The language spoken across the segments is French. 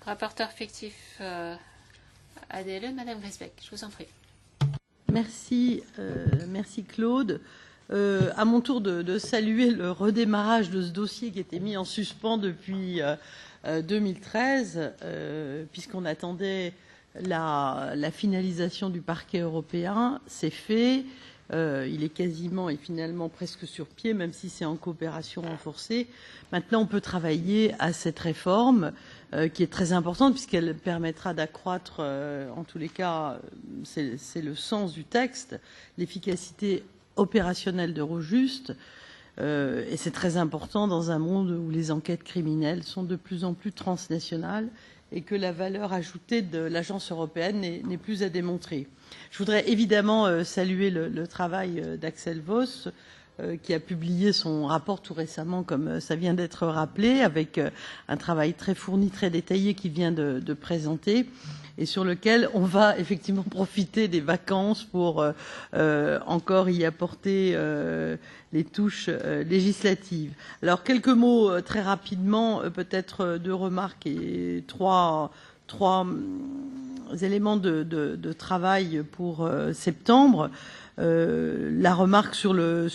Rapporteur fictif ADLE, Madame Grisbeck, je vous en prie. Merci, merci Claude. À mon tour de saluer le redémarrage de ce dossier qui était mis en suspens depuis 2013, puisqu'on attendait la finalisation du parquet européen. C'est fait. Il est quasiment et finalement presque sur pied, même si c'est en coopération renforcée. Maintenant, on peut travailler à cette réforme qui est très importante puisqu'elle permettra d'accroître, en tous les cas, c'est le sens du texte, l'efficacité opérationnelle d'Eurojust. Et c'est très important dans un monde où les enquêtes criminelles sont de plus en plus transnationales et que la valeur ajoutée de l'agence européenne n'est plus à démontrer. Je voudrais évidemment saluer le travail d'Axel Voss, qui a publié son rapport tout récemment, comme ça vient d'être rappelé, avec un travail très fourni, très détaillé qu'il vient de présenter et sur lequel on va effectivement profiter des vacances pour encore y apporter les touches législatives. Alors, quelques mots très rapidement, peut-être deux remarques et trois éléments de travail pour septembre. La remarque sur le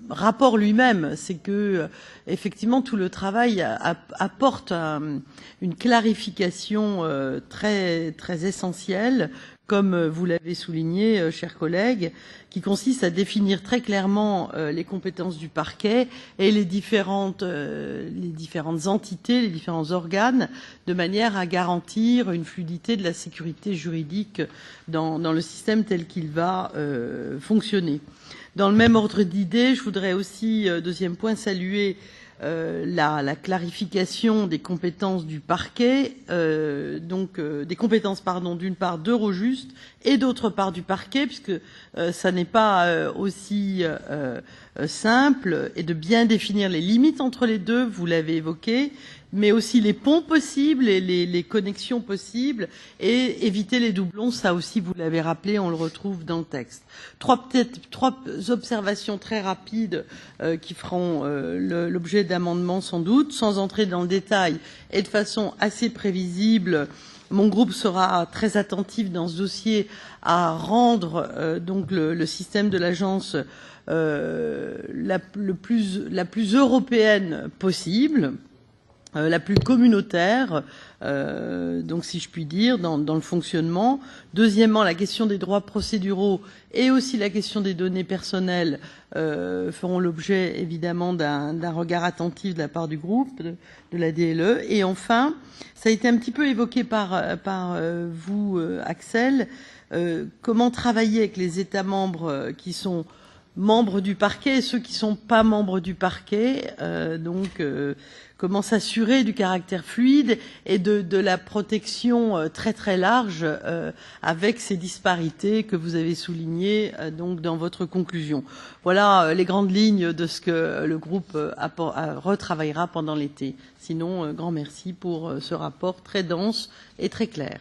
rapport lui-même, c'est que effectivement tout le travail apporte une clarification très très essentielle, comme vous l'avez souligné, chers collègues, qui consiste à définir très clairement les compétences du parquet et les différentes entités, les différents organes, de manière à garantir une fluidité de la sécurité juridique dans le système tel qu'il va fonctionner. Dans le même ordre d'idées, je voudrais aussi, deuxième point, saluer la clarification des compétences du parquet, des compétences, d'une part d'Eurojust et d'autre part du parquet, puisque ça n'est pas aussi simple, et de bien définir les limites entre les deux, vous l'avez évoqué, mais aussi les ponts possibles et les connexions possibles et éviter les doublons, ça aussi vous l'avez rappelé, on le retrouve dans le texte. Trois observations très rapides qui feront l'objet d'amendements sans doute, sans entrer dans le détail et de façon assez prévisible. Mon groupe sera très attentif dans ce dossier à rendre donc le système de l'agence la plus européenne possible, la plus communautaire, donc si je puis dire, dans le fonctionnement. Deuxièmement, la question des droits procéduraux et aussi la question des données personnelles feront l'objet évidemment d'un regard attentif de la part du groupe, de la DLE. Et enfin, ça a été un petit peu évoqué par vous, Axel, comment travailler avec les États membres qui sont membres du parquet et ceux qui ne sont pas membres du parquet, comment s'assurer du caractère fluide et de la protection très très large avec ces disparités que vous avez soulignées donc dans votre conclusion. Voilà les grandes lignes de ce que le groupe retravaillera pendant l'été. Sinon, grand merci pour ce rapport très dense et très clair.